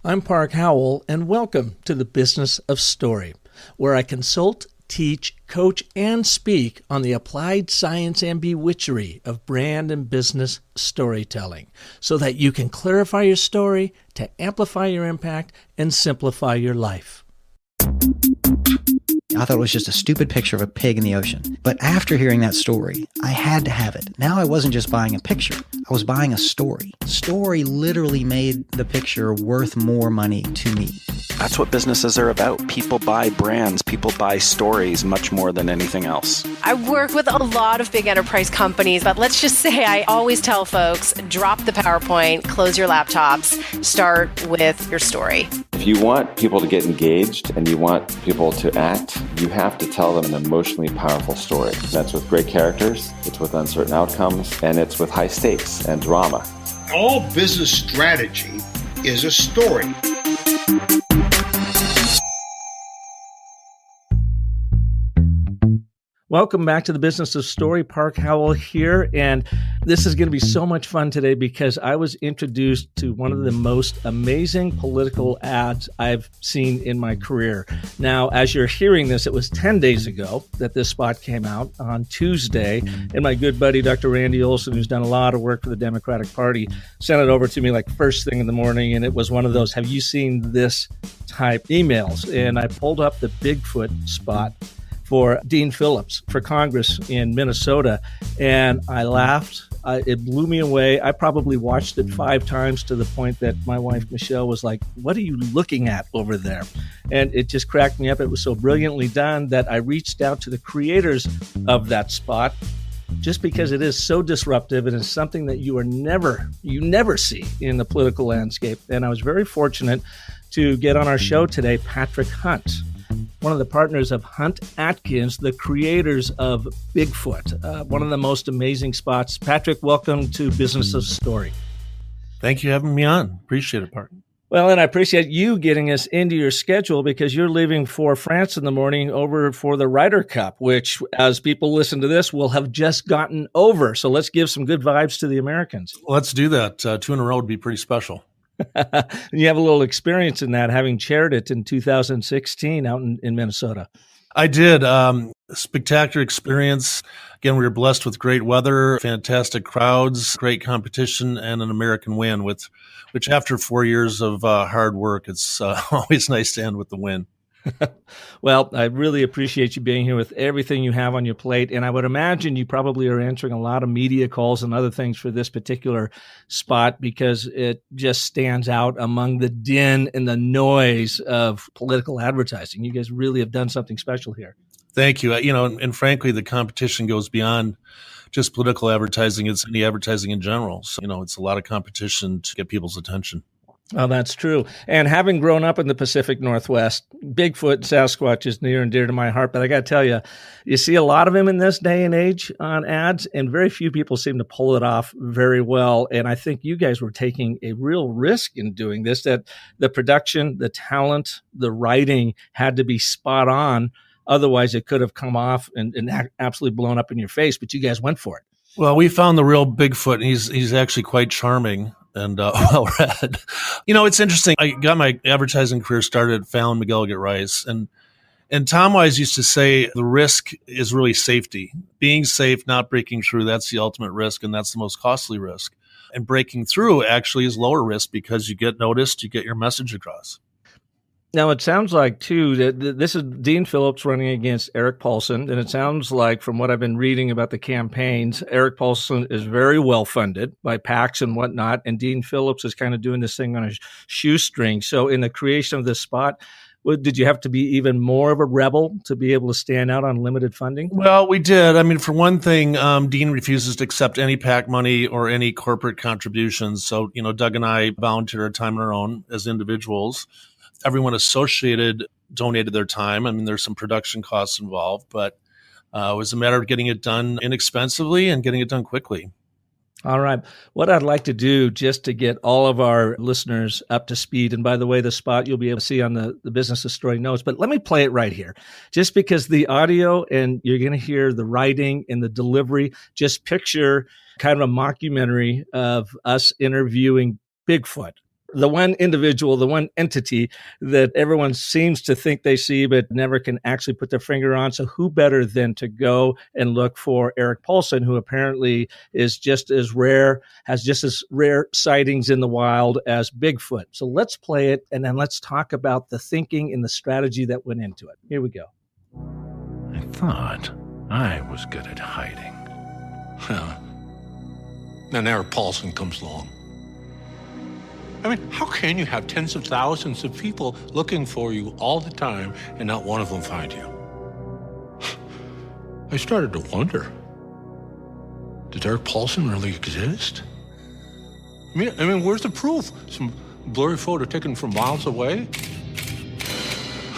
I'm Park Howell, and welcome to the Business of Story, where I consult, teach, coach, and speak on the applied science and bewitchery of brand and business storytelling, so that you can clarify your story to amplify your impact and simplify your life. I thought it was just a stupid picture of a pig in the ocean. But after hearing that story, I had to have it. Now I wasn't just buying a picture. I was buying a story. Story literally made the picture worth more money to me. That's what businesses are about. People buy brands. People buy stories much more than anything else. I work with a lot of big enterprise companies, but let's just say I always tell folks, drop the PowerPoint, close your laptops, start with your story. If you want people to get engaged and you want people to act, you have to tell them an emotionally powerful story. That's with great characters, it's with uncertain outcomes, and it's with high stakes and drama. All business strategy is a story. Welcome back to the Business of Story. Park Howell here, and this is going to be so much fun today because I was introduced to one of the most amazing political ads I've seen in my career. Now, as you're hearing this, it was 10 days ago that this spot came out on Tuesday, and my good buddy, Dr. Randy Olson, who's done a lot of work for the Democratic Party, sent it over to me like first thing in the morning, and it was one of those, have you seen this type emails? And I pulled up the Bigfoot spot for Dean Phillips for Congress in Minnesota, and I laughed. It blew me away. I probably watched it 5 times to the point that my wife, Michelle, was like, what are you looking at over there? And it just cracked me up. It was so brilliantly done that I reached out to the creators of that spot just because it is so disruptive and it's something that you never see in the political landscape. And I was very fortunate to get on our show today, Patrick Hunt, one of the partners of Hunt Adkins, the creators of Bigfoot, one of the most amazing spots. Patrick, welcome to Business of Story. Thank you for having me on. Appreciate it, partner. Well, and I appreciate you getting us into your schedule because you're leaving for France in the morning over for the Ryder Cup, which, as people listen to this, will have just gotten over. So let's give some good vibes to the Americans. Let's do that. 2 in a row would be pretty special. You have a little experience in that, having chaired it in 2016 out in Minnesota. I did. Spectacular experience. Again, we were blessed with great weather, fantastic crowds, great competition, and an American win, which after 4 years of hard work, it's always nice to end with the win. Well, I really appreciate you being here with everything you have on your plate. And I would imagine you probably are answering a lot of media calls and other things for this particular spot because it just stands out among the din and the noise of political advertising. You guys really have done something special here. Thank you. And frankly, the competition goes beyond just political advertising. It's any advertising in general. So, it's a lot of competition to get people's attention. Oh, that's true. And having grown up in the Pacific Northwest, Bigfoot and Sasquatch is near and dear to my heart. But I got to tell you, you see a lot of him in this day and age on ads, and very few people seem to pull it off very well. And I think you guys were taking a real risk in doing this, that the production, the talent, the writing had to be spot on. Otherwise, it could have come off and absolutely blown up in your face. But you guys went for it. Well, we found the real Bigfoot, and he's actually quite charming and well read. It's interesting. I got my advertising career started at Fallon McGilligan Rice, and Tom Wise used to say the risk is really safety. Being safe, not breaking through, that's the ultimate risk, and that's the most costly risk. And breaking through actually is lower risk because you get noticed, you get your message across. Now, it sounds like, too, that this is Dean Phillips running against Erik Paulsen, and it sounds like, from what I've been reading about the campaigns, Erik Paulsen is very well funded by PACs and whatnot, and Dean Phillips is kind of doing this thing on a shoestring. So in the creation of this spot, did you have to be even more of a rebel to be able to stand out on limited funding? Well, we did. I mean, for one thing, Dean refuses to accept any PAC money or any corporate contributions. So, Doug and I volunteered our time on our own as individuals. Everyone associated donated their time. I mean, there's some production costs involved, but it was a matter of getting it done inexpensively and getting it done quickly. All right. What I'd like to do just to get all of our listeners up to speed, and by the way, the spot you'll be able to see on the Business of Story notes, but let me play it right here. Just because the audio and you're going to hear the writing and the delivery, just picture kind of a mockumentary of us interviewing Bigfoot the one individual, the one entity that everyone seems to think they see, but never can actually put their finger on. So who better than to go and look for Erik Paulsen, who apparently is just as rare, has just as rare sightings in the wild as Bigfoot. So let's play it, and then let's talk about the thinking and the strategy that went into it. Here we go. I thought I was good at hiding. Then Erik Paulsen comes along. I mean, how can you have tens of thousands of people looking for you all the time and not one of them find you? I started to wonder, did Erik Paulsen really exist? I mean, where's the proof? Some blurry photo taken from miles away?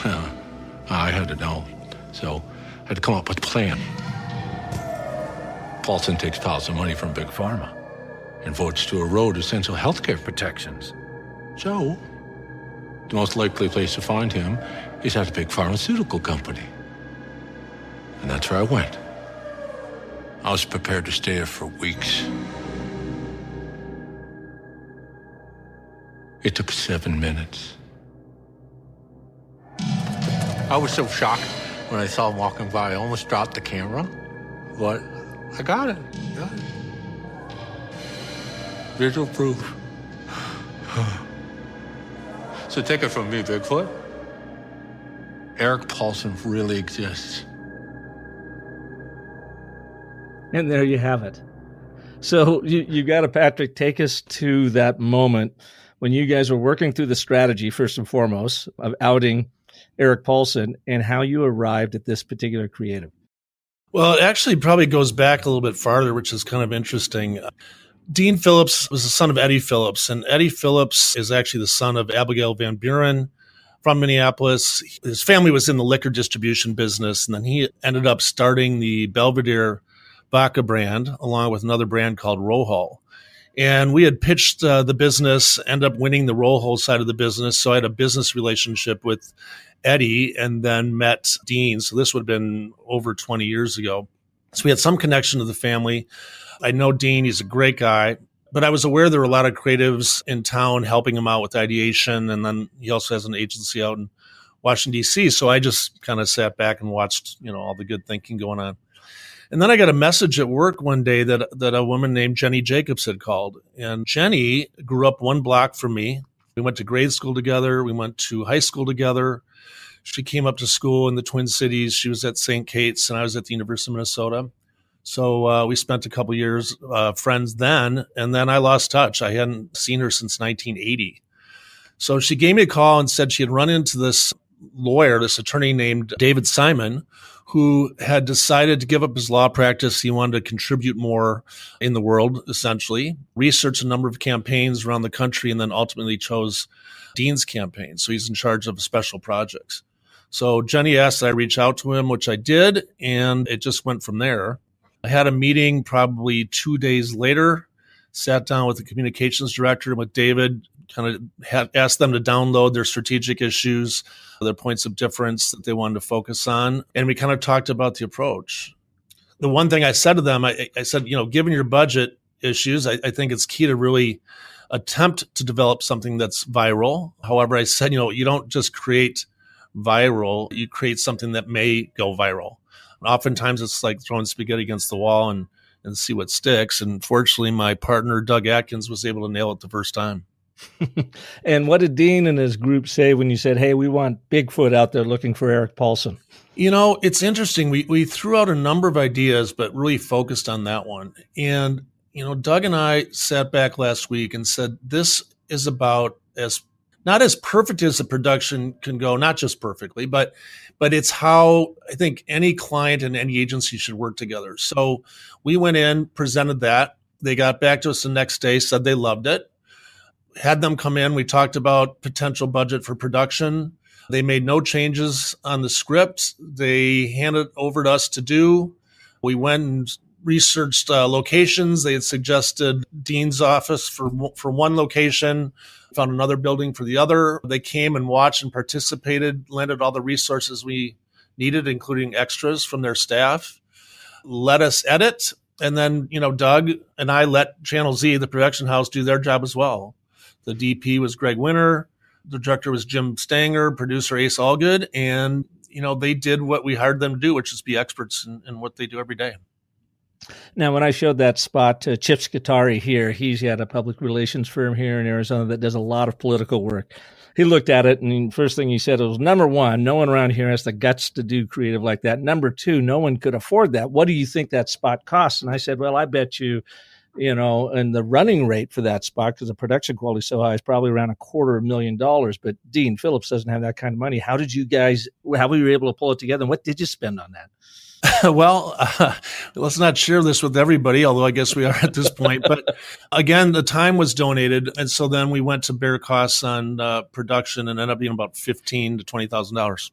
I had to know, so I had to come up with a plan. Paulsen takes piles of money from Big Pharma and votes to erode essential healthcare protections. So, the most likely place to find him is at a big pharmaceutical company. And that's where I went. I was prepared to stay there for weeks. It took 7 minutes. I was so shocked when I saw him walking by, I almost dropped the camera, but I got it. Visual proof. So take it from me, Bigfoot. Erik Paulsen really exists. And there you have it. So you got to, Patrick, take us to that moment when you guys were working through the strategy, first and foremost, of outing Erik Paulsen, and how you arrived at this particular creative. Well, it actually probably goes back a little bit farther, which is kind of interesting. Dean Phillips was the son of Eddie Phillips, and Eddie Phillips is actually the son of Abigail Van Buren from Minneapolis. His family was in the liquor distribution business, and then he ended up starting the Belvedere vodka brand along with another brand called Rojo. And we had pitched the business, ended up winning the Rojo side of the business. So I had a business relationship with Eddie and then met Dean. So this would have been over 20 years ago. So we had some connection to the family. I know Dean, he's a great guy, but I was aware there were a lot of creatives in town helping him out with ideation. And then he also has an agency out in Washington, D.C. So I just kind of sat back and watched, all the good thinking going on. And then I got a message at work one day that a woman named Jenny Jacobs had called. And Jenny grew up one block from me. We went to grade school together. We went to high school together. She came up to school in the Twin Cities. She was at St. Kate's and I was at the University of Minnesota. So we spent a couple years friends then, and then I lost touch. I hadn't seen her since 1980. So she gave me a call and said she had run into this lawyer, this attorney named David Simon, who had decided to give up his law practice. He wanted to contribute more in the world, essentially, researched a number of campaigns around the country, and then ultimately chose Dean's campaign. So he's in charge of special projects. So Jenny asked that I reach out to him, which I did, and it just went from there. I had a meeting probably 2 days later, sat down with the communications director and with David, kind of asked them to download their strategic issues, their points of difference that they wanted to focus on. And we kind of talked about the approach. The one thing I said to them, I said, given your budget issues, I think it's key to really attempt to develop something that's viral. However, I said, you don't just create viral, you create something that may go viral. Oftentimes it's like throwing spaghetti against the wall and see what sticks. And fortunately, my partner, Doug Atkins, was able to nail it the first time. And what did Dean and his group say when you said, hey, we want Bigfoot out there looking for Erik Paulsen? It's interesting. We threw out a number of ideas, but really focused on that one. And, Doug and I sat back last week and said, this is about not as perfect as the production can go, not just perfectly, but it's how I think any client and any agency should work together. So we went in, presented that. They got back to us the next day, said they loved it. Had them come in. We talked about potential budget for production. They made no changes on the script. They handed it over to us to do. We went and researched locations. They had suggested Dean's office for one location, found another building for the other. They came and watched and participated, lended all the resources we needed, including extras from their staff, let us edit. And then, Doug and I let Channel Z, the production house, do their job as well. The DP was Greg Winter. The director was Jim Stanger, producer Ace Allgood. And, they did what we hired them to do, which is be experts in what they do every day. Now, when I showed that spot to Chip Scutari here, he's got a public relations firm here in Arizona that does a lot of political work. He looked at it, and the first thing he said was, number one, no one around here has the guts to do creative like that. Number two, no one could afford that. What do you think that spot costs? And I said, well, I bet you, and the running rate for that spot, because the production quality is so high, is probably around $250,000. But Dean Phillips doesn't have that kind of money. How were you able to pull it together? And what did you spend on that? Well, let's not share this with everybody, although I guess we are at this point. But again, the time was donated. And so then we went to bear costs on production and ended up being about $15,000 to $20,000.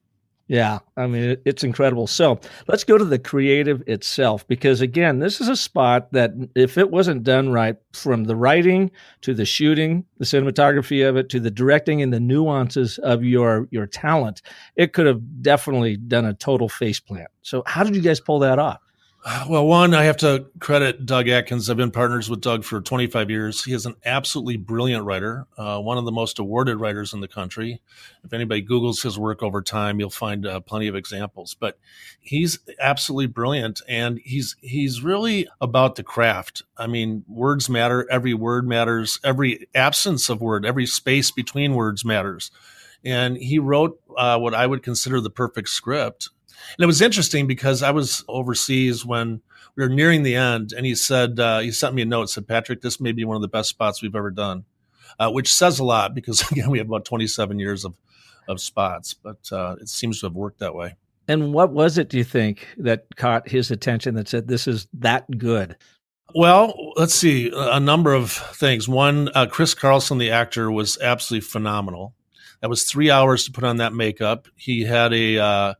Yeah, I mean, it's incredible. So let's go to the creative itself, because again, this is a spot that if it wasn't done right, from the writing to the shooting, the cinematography of it, to the directing and the nuances of your talent, it could have definitely done a total faceplant. So how did you guys pull that off? Well, one, I have to credit Doug Adkins. I've been partners with Doug for 25 years. He is an absolutely brilliant writer, one of the most awarded writers in the country. If anybody Googles his work over time, you'll find plenty of examples. But he's absolutely brilliant, and he's really about the craft. I mean, words matter. Every word matters. Every absence of word, every space between words matters. And he wrote what I would consider the perfect script. And it was interesting because I was overseas when we were nearing the end, and he said, he sent me a note, said, Patrick, this may be one of the best spots we've ever done, which says a lot because, again, we have about 27 years of spots, but it seems to have worked that way. And what was it, do you think, that caught his attention that said, this is that good? Well, let's see, a number of things. One, Chris Carlson, the actor, was absolutely phenomenal. That was 3 hours to put on that makeup. He had a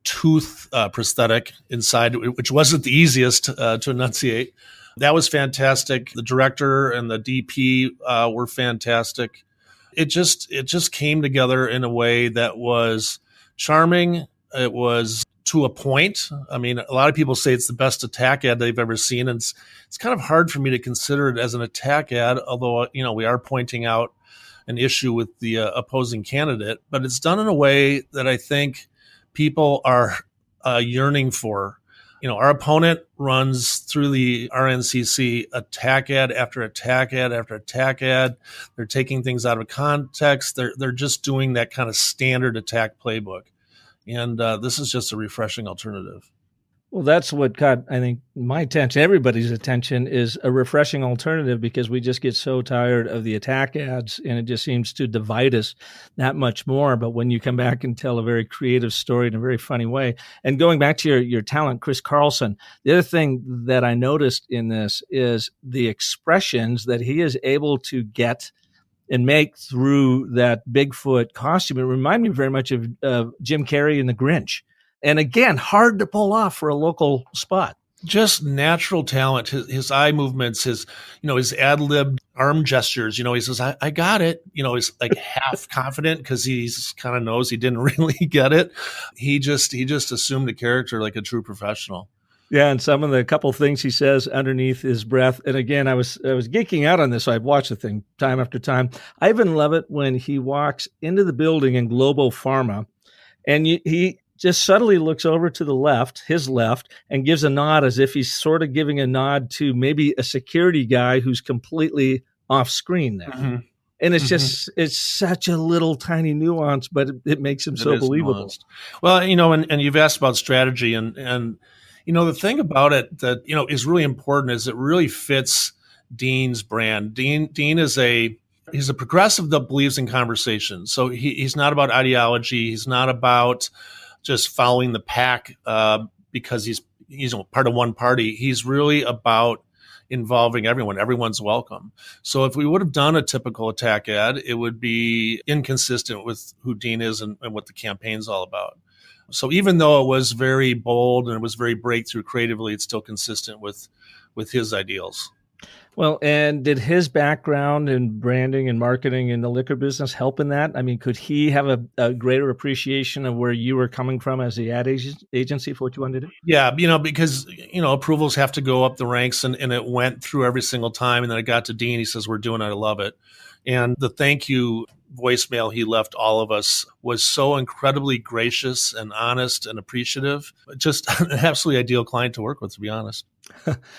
tooth prosthetic inside, which wasn't the easiest to enunciate. That was fantastic. The director and the DP were fantastic. It just came together in a way that was charming. It was to a point. I mean, a lot of people say it's the best attack ad they've ever seen. And it's kind of hard for me to consider it as an attack ad, although, we are pointing out an issue with the opposing candidate. But it's done in a way that I think people are yearning for. Our opponent runs through the RNCC attack ad after attack ad after attack ad. They're taking things out of context. They're just doing that kind of standard attack playbook. And this is just a refreshing alternative. Well, that's what caught, I think, my attention, everybody's attention, is a refreshing alternative, because we just get so tired of the attack ads, and it just seems to divide us that much more. But when you come back and tell a very creative story in a very funny way, and going back to your talent, Chris Carlson, the other thing that I noticed in this is the expressions that he is able to get and make through that Bigfoot costume. It reminded me very much of Jim Carrey in The Grinch. And again, hard to pull off for a local spot. Just natural talent, his eye movements, his ad-lib arm gestures. He says, I got it. He's like half confident because he's kind of knows he didn't really get it. He just assumed the character like a true professional. Yeah, and some of the couple things he says underneath his breath. And again, I was geeking out on this, so I've watched the thing time after time. I even love it when he walks into the building in Globo Pharma, and he just subtly looks over to the left, his left, and gives a nod as if he's sort of giving a nod to maybe a security guy who's completely off screen there. Mm-hmm. And it's just, it's such a little tiny nuance, but it makes him so believable. Nuanced. Well, and you've asked about strategy, and the thing about it that, is really important is it really fits Dean's brand. Dean is he's a progressive that believes in conversation. So he's not about ideology. He's not about just following the pack because he's part of one party. He's really about involving everyone. Everyone's welcome. So if we would have done a typical attack ad, it would be inconsistent with who Dean is and what the campaign's all about. So even though it was very bold and it was very breakthrough creatively, it's still consistent with his ideals. Well, and did his background in branding and marketing in the liquor business help in that? I mean, could he have a greater appreciation of where you were coming from as the ad agency for what you wanted to do? Yeah, because, approvals have to go up the ranks, and it went through every single time. And then it got to Dean. He says, we're doing it. I love it. And the thank you voicemail he left all of us was so incredibly gracious and honest and appreciative. Just an absolutely ideal client to work with, to be honest.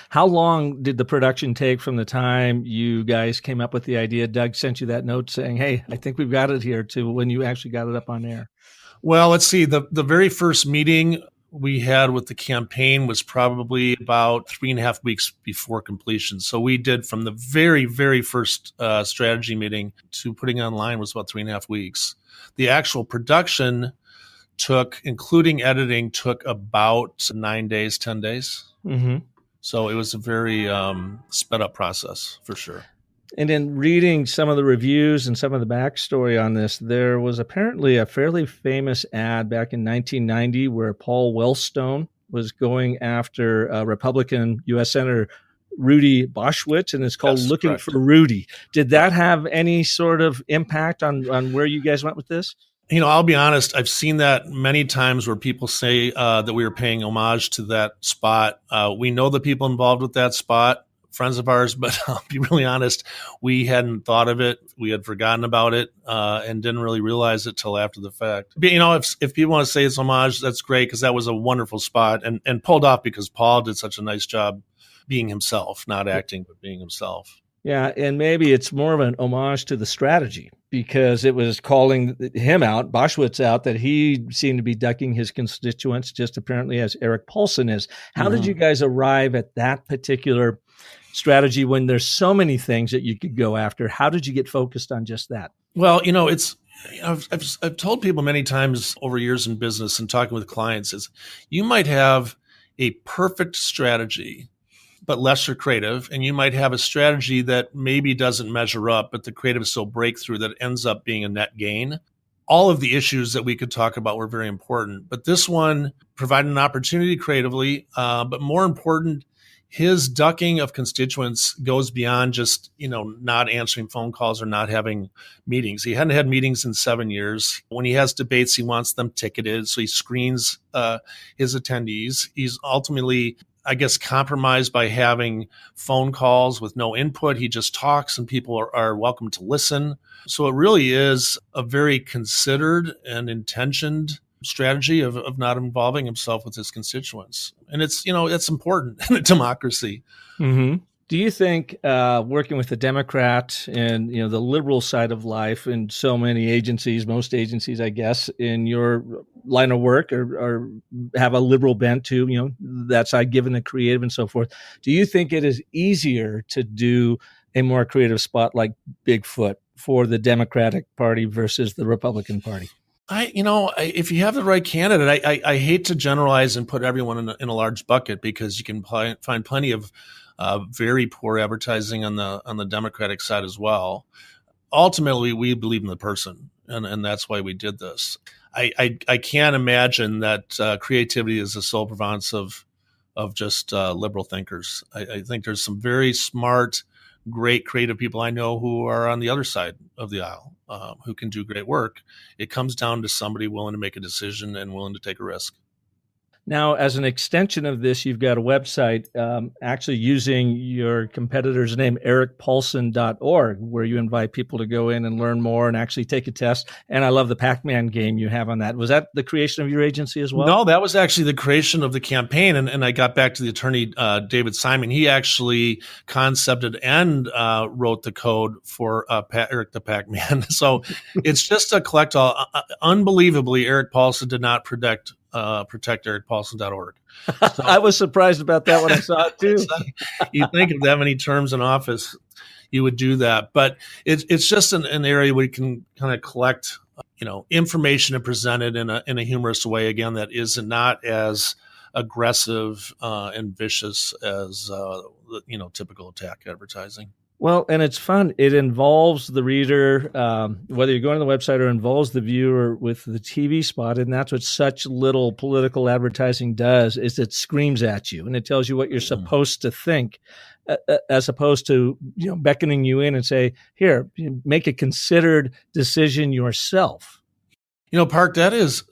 How long did the production take from the time you guys came up with the idea? Doug sent you that note saying, hey, I think we've got it here, to when you actually got it up on air? Well, let's see. The very first meeting we had with the campaign was probably about 3.5 weeks before completion. So we did from the very, very first strategy meeting to putting online was about 3.5 weeks. The actual production took, including editing, took about 9 days, 10 days. Mm-hmm. So it was a very sped up process for sure. And in reading some of the reviews and some of the backstory on this, there was apparently a fairly famous ad back in 1990 where Paul Wellstone was going after Republican U.S. Senator Rudy Boschwitz, and it's called Looking correct. for Rudy. Did that have any sort of impact on where you guys went with this? You know, I'll be honest, I've seen that many times where people say that we were paying homage to that spot. We know the people involved with that spot, friends of ours, but I'll be really honest, we hadn't thought of it. We had forgotten about it and didn't really realize it till after the fact. But, you know, if people want to say it's homage, that's great, because that was a wonderful spot and pulled off because Paul did such a nice job being himself, not acting, but being himself. Yeah, and maybe it's more of an homage to the strategy, because it was calling him out, Boschwitz out, that he seemed to be ducking his constituents, just apparently as Erik Paulsen is. How did you guys arrive at that particular strategy when there's so many things that you could go after? How did you get focused on just that? Well, you know, I've told people many times over years in business and talking with clients is you might have a perfect strategy, but lesser creative. And you might have a strategy that maybe doesn't measure up, but the creative is so breakthrough that it ends up being a net gain. All of the issues that we could talk about were very important, but this one provided an opportunity creatively, but more important, his ducking of constituents goes beyond just, you know, not answering phone calls or not having meetings. He hadn't had meetings in 7 years. When he has debates, he wants them ticketed. So he screens his attendees. He's ultimately, I guess, compromised by having phone calls with no input. He just talks and people are welcome to listen. So it really is a very considered and intentioned strategy of not involving himself with his constituents. And it's, you know, it's important in a democracy. Mm-hmm. Do you think working with the Democrat and, you know, the liberal side of life in so many agencies, most agencies, I guess, in your line of work or have a liberal bent to, you know, that side, given the creative and so forth, do you think it is easier to do a more creative spot like Bigfoot for the Democratic Party versus the Republican Party? If you have the right candidate, I hate to generalize and put everyone in a large bucket, because you can find plenty of very poor advertising on the Democratic side as well. Ultimately, we believe in the person, and that's why we did this. I can't imagine that creativity is the sole province of just liberal thinkers. I think there's some very smart, great creative people I know who are on the other side of the aisle, who can do great work. It comes down to somebody willing to make a decision and willing to take a risk. Now, as an extension of this, you've got a website actually using your competitor's name, erikpaulsen.org, where you invite people to go in and learn more and actually take a test. And I love the Pac-Man game you have on that. Was that the creation of your agency as well? No, that was actually the creation of the campaign. And I got back to the attorney, David Simon. He actually concepted and wrote the code for Erik the Pac-Man. So it's just a collect all. Unbelievably, Erik Paulsen did not protect erikpaulsen.org. So, I was surprised about that when I saw it too. You think of that many terms in office, you would do that. But it's just an area where you can kind of collect, information and present it in a humorous way, again, that is not as aggressive and vicious as typical attack advertising. Well, and it's fun. It involves the reader, whether you're going to the website, or involves the viewer with the TV spot. And that's what such little political advertising does, is it screams at you and it tells you what you're supposed to think, as opposed to, beckoning you in and say, here, make a considered decision yourself. Park, that is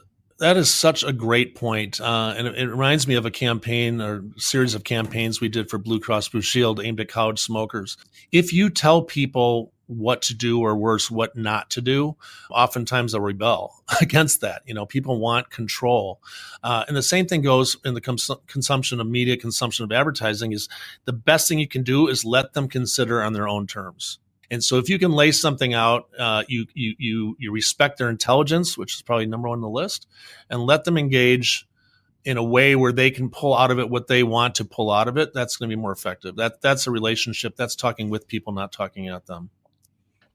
such a great point. And it reminds me of a campaign or series of campaigns we did for Blue Cross Blue Shield aimed at college smokers. If you tell people what to do, or worse, what not to do, oftentimes they'll rebel against that. People want control. And the same thing goes in the consumption of media, consumption of advertising. Is the best thing you can do is let them consider on their own terms. And so if you can lay something out, you respect their intelligence, which is probably number one on the list, and let them engage in a way where they can pull out of it what they want to pull out of it, that's going to be more effective. That's a relationship. That's talking with people, not talking at them.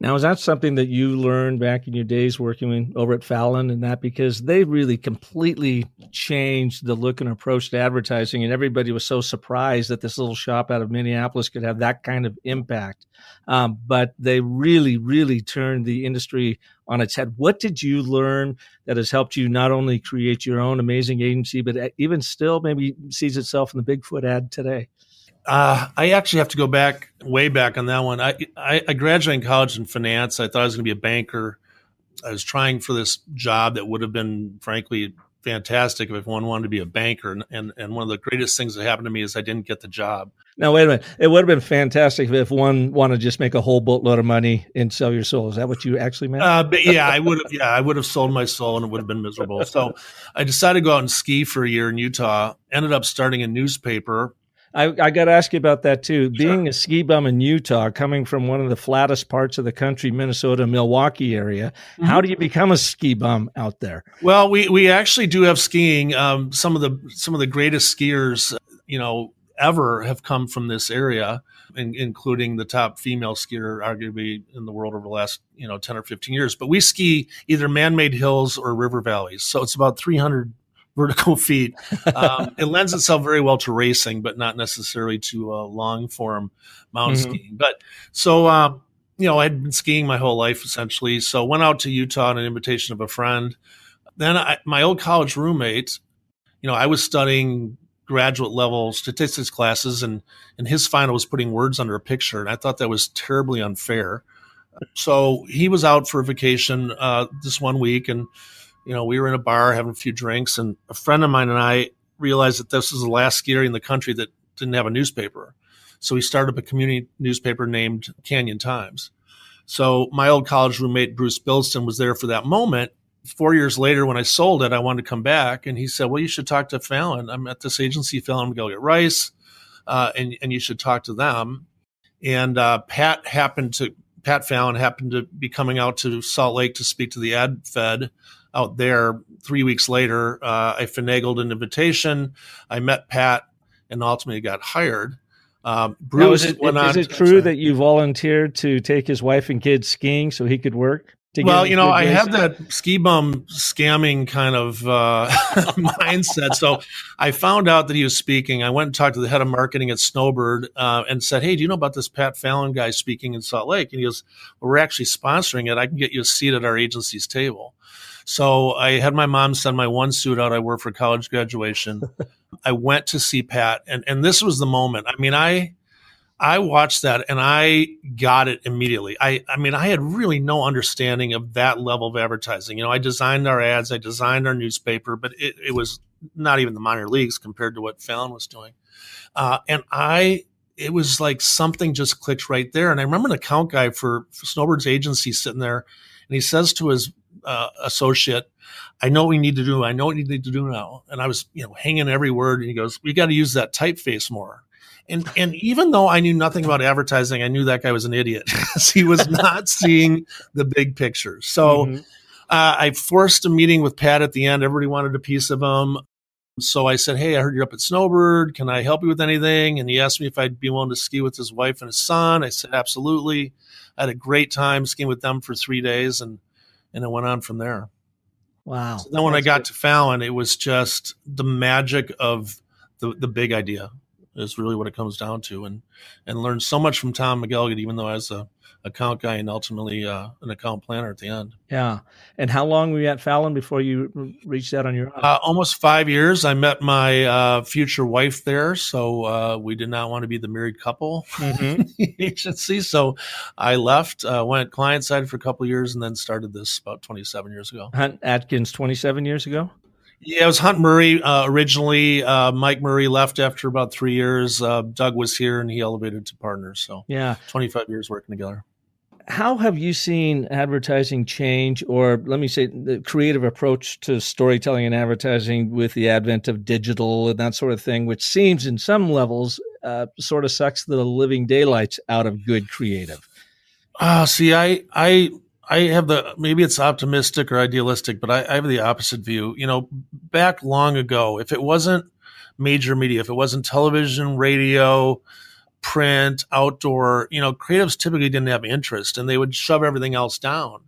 Now, is that something that you learned back in your days working over at Fallon and that, because they really completely changed the look and approach to advertising, and everybody was so surprised that this little shop out of Minneapolis could have that kind of impact. But they really, really turned the industry on its head. What did you learn that has helped you not only create your own amazing agency, but even still maybe sees itself in the Bigfoot ad today? I actually have to go way back on that one. I graduated in college in finance. I thought I was going to be a banker. I was trying for this job that would have been, frankly, fantastic if one wanted to be a banker. And one of the greatest things that happened to me is I didn't get the job. Now, wait a minute. It would have been fantastic if one wanted to just make a whole boatload of money and sell your soul. Is that what you actually meant? But yeah, I would have sold my soul and it would have been miserable. So I decided to go out and ski for a year in Utah, ended up starting a newspaper. I got to ask you about that too. Being a ski bum in Utah, coming from one of the flattest parts of the country, Minnesota, Milwaukee area, how do you become a ski bum out there? Well, we actually do have skiing. Some of the greatest skiers, ever have come from this area, including the top female skier, arguably in the world over the last 10 or 15 years. But we ski either man-made hills or river valleys, so it's about 300 vertical feet. It lends itself very well to racing, but not necessarily to long form mountain skiing. But so, I had been skiing my whole life essentially. So went out to Utah on an invitation of a friend. Then my old college roommate, I was studying graduate level statistics classes, and his final was putting words under a picture. And I thought that was terribly unfair. So he was out for a vacation this one week, and we were in a bar having a few drinks, and a friend of mine and I realized that this was the last ski in the country that didn't have a newspaper. So we started up a community newspaper named Canyon Times. So my old college roommate, Bruce Bilston, was there for that moment. 4 years later, when I sold it, I wanted to come back. And he said, well, you should talk to Fallon. I'm at this agency, Fallon McGilligan Rice, and you should talk to them. And Pat Fallon happened to be coming out to Salt Lake to speak to the ad fed out there. 3 weeks later, I finagled an invitation. I met Pat and ultimately got hired. Bruce is it true that you volunteered to take his wife and kids skiing so he could work? Well, I have that ski bum scamming kind of mindset. So I found out that he was speaking. I went and talked to the head of marketing at Snowbird and said, hey, do you know about this Pat Fallon guy speaking in Salt Lake? And he goes, well, we're actually sponsoring it. I can get you a seat at our agency's table. So I had my mom send my one suit out I wore for college graduation. I went to see Pat, and this was the moment. I mean, I watched that and I got it immediately. I had really no understanding of that level of advertising. I designed our ads, I designed our newspaper, but it was not even the minor leagues compared to what Fallon was doing. It was like something just clicked right there. And I remember an account guy for Snowbird's agency sitting there, and he says to his associate, I know what we need to do. I know what you need to do now. And I was, hanging every word. And he goes, we got to use that typeface more. And even though I knew nothing about advertising, I knew that guy was an idiot because he was not seeing the big picture. So I forced a meeting with Pat at the end. Everybody wanted a piece of him. So I said, hey, I heard you're up at Snowbird. Can I help you with anything? And he asked me if I'd be willing to ski with his wife and his son. I said, absolutely. I had a great time skiing with them for 3 days, and it went on from there. Wow. So then when I got to Fallon, it was just the magic of the big idea is really what it comes down to, and learned so much from Tom McGilligan, even though I was a account guy and ultimately an account planner at the end. Yeah. And how long were you at Fallon before you reached out on your own? Almost 5 years. I met my future wife there, so we did not want to be the married couple agency. So I left, went client side for a couple of years, and then started this about 27 years ago. Hunt Adkins 27 years ago? Yeah, it was Hunt Murray originally. Mike Murray left after about 3 years. Doug was here, and he elevated to partner. So yeah, 25 years working together. How have you seen advertising change, or let me say the creative approach to storytelling and advertising with the advent of digital and that sort of thing, which seems in some levels sort of sucks the living daylights out of good creative? See, I have maybe it's optimistic or idealistic, but I have the opposite view. Back long ago, if it wasn't major media, if it wasn't television, radio, print, outdoor, creatives typically didn't have interest and they would shove everything else down.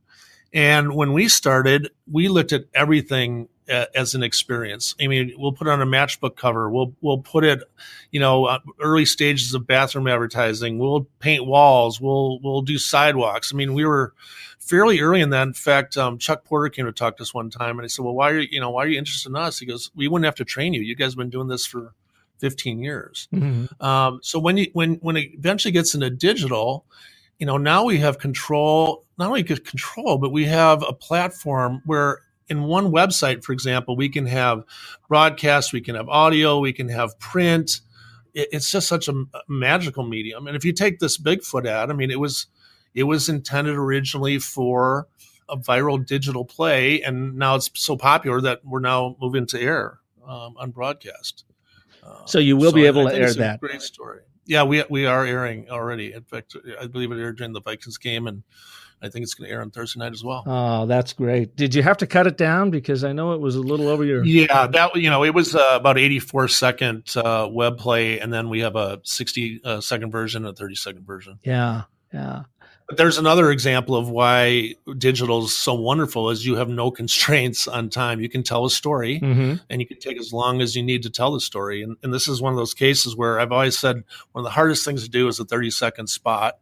And when we started, we looked at everything as an experience. I mean, we'll put it on a matchbook cover. We'll put it, early stages of bathroom advertising. We'll paint walls. We'll do sidewalks. I mean, we were fairly early in that. In fact, Chuck Porter came to talk to us one time, and I said, "Well, why are you interested in us?" He goes, "We wouldn't have to train you. You guys have been doing this for 15 years." Mm-hmm. So when it eventually gets into digital, now we have control, not only control, but we have a platform where in one website, for example, we can have broadcast, we can have audio, we can have print. It's just such a magical medium. And if you take this Bigfoot ad, I mean, it was intended originally for a viral digital play, and now it's so popular that we're now moving to air on broadcast. So you will be able to air that. Great story. Yeah, we are airing already. In fact, I believe it aired during the Vikings game, and I think it's going to air on Thursday night as well. Oh, that's great. Did you have to cut it down? Because I know it was a little over your... Yeah, it was about 84-second web play, and then we have a 60-second version and a 30-second version. Yeah. But there's another example of why digital is so wonderful is you have no constraints on time. You can tell a story, Mm-hmm. and you can take as long as you need to tell the story. And this is one of those cases where I've always said one of the hardest things to do is a 30-second spot.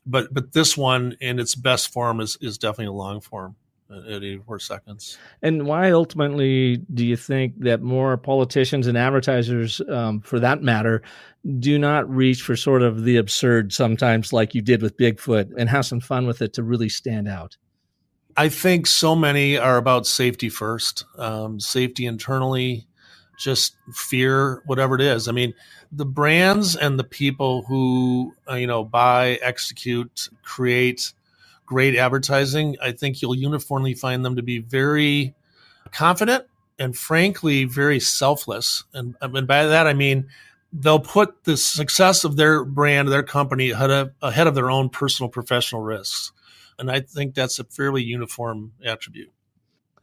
But this one in its best form is definitely a long form at 84 seconds. And why ultimately do you think that more politicians and advertisers, for that matter, do not reach for sort of the absurd sometimes like you did with Bigfoot and have some fun with it to really stand out? I think so many are about safety first, safety internally, just fear, whatever it is. I mean, the brands and the people who, buy, execute, create great advertising, I think you'll uniformly find them to be very confident and frankly, very selfless. And by that, I mean, they'll put the success of their brand, their company ahead of their own personal professional risks. And I think that's a fairly uniform attribute.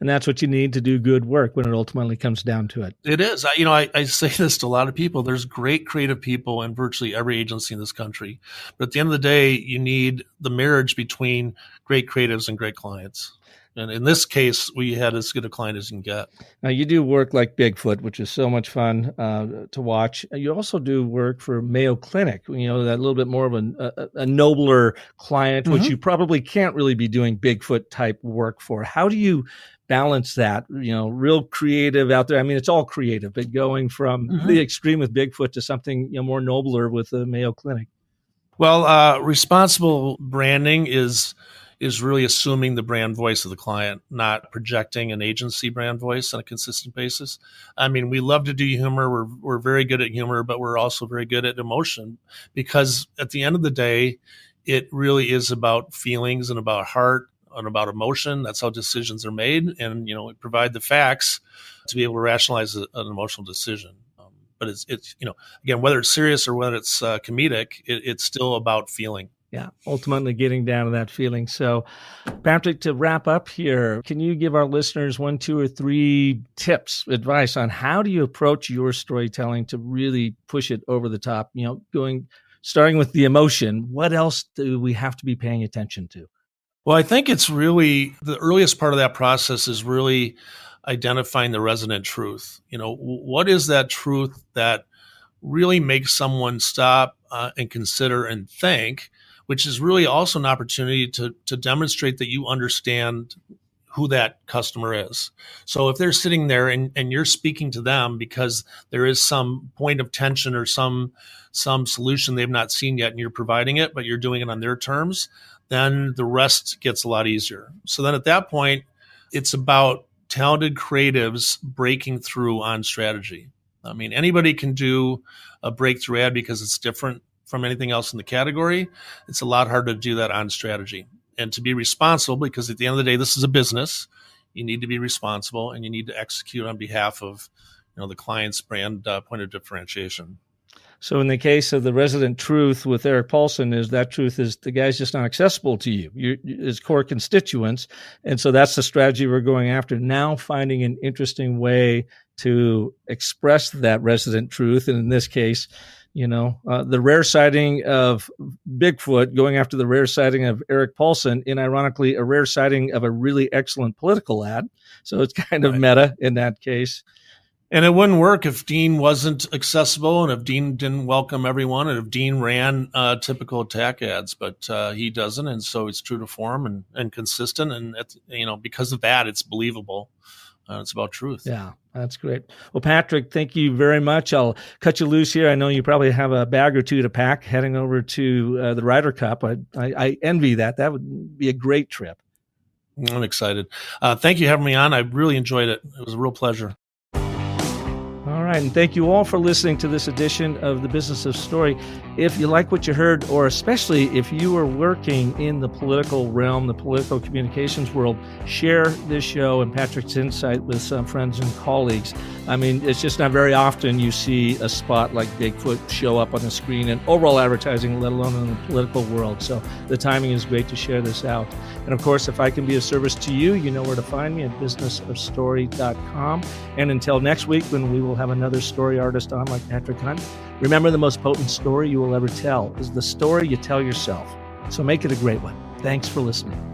And that's what you need to do good work when it ultimately comes down to it. It is. I say this to a lot of people. There's great creative people in virtually every agency in this country. But at the end of the day, you need the marriage between great creatives and great clients. And in this case, we had as good a client as you can get. Now, you do work like Bigfoot, which is so much fun to watch. You also do work for Mayo Clinic, that little bit more of a nobler client, which you probably can't really be doing Bigfoot type work for. How do you balance that, real creative out there? I mean, it's all creative, but going from the extreme with Bigfoot to something more nobler with the Mayo Clinic. Well, responsible branding is really assuming the brand voice of the client, not projecting an agency brand voice on a consistent basis. I mean, we love to do humor. We're very good at humor, but we're also very good at emotion, because at the end of the day, it really is about feelings and about heart and about emotion. That's how decisions are made. And, we provide the facts to be able to rationalize an emotional decision. But it's again, whether it's serious or whether it's comedic, it's still about feeling. Yeah, ultimately getting down to that feeling. So, Patrick, to wrap up here, can you give our listeners 1, 2, or 3 tips, advice on how do you approach your storytelling to really push it over the top? Starting with the emotion, what else do we have to be paying attention to? Well, I think it's really the earliest part of that process is really identifying the resonant truth. What is that truth that really makes someone stop and consider and think, which is really also an opportunity to demonstrate that you understand who that customer is. So if they're sitting there and you're speaking to them because there is some point of tension or some solution they've not seen yet and you're providing it, but you're doing it on their terms, then the rest gets a lot easier. So then at that point, it's about talented creatives breaking through on strategy. I mean, anybody can do a breakthrough ad because it's different from anything else in the category. It's a lot harder to do that on strategy and to be responsible, because at the end of the day, this is a business. You need to be responsible and you need to execute on behalf of the client's brand point of differentiation. So in the case of the resident truth with Erik Paulsen, is that truth is the guy's just not accessible to you, his core constituents. And so that's the strategy we're going after now, finding an interesting way to express that resident truth. And in this case, the rare sighting of Bigfoot going after the rare sighting of Erik Paulsen, and ironically, a rare sighting of a really excellent political ad. So it's kind of meta in that case. And it wouldn't work if Dean wasn't accessible and if Dean didn't welcome everyone and if Dean ran typical attack ads, but he doesn't. And so it's true to form and consistent. And, because of that, it's believable. It's about truth. Yeah, that's great. Well, Patrick, thank you very much. I'll cut you loose here. I know you probably have a bag or two to pack heading over to the Ryder Cup. I envy that. That would be a great trip. I'm excited. Thank you for having me on. I really enjoyed it. It was a real pleasure. All right, and thank you all for listening to this edition of The Business of Story. If you like what you heard, or especially if you are working in the political realm, the political communications world, share this show and Patrick's insight with some friends and colleagues. I mean, it's just not very often you see a spot like Bigfoot show up on the screen in overall advertising, let alone in the political world. So the timing is great to share this out. And of course, if I can be of service to you, you know where to find me at businessofstory.com. And until next week, when we will have another story artist on like Patrick Hunt, remember, the most potent story you will ever tell is the story you tell yourself. So make it a great one. Thanks for listening.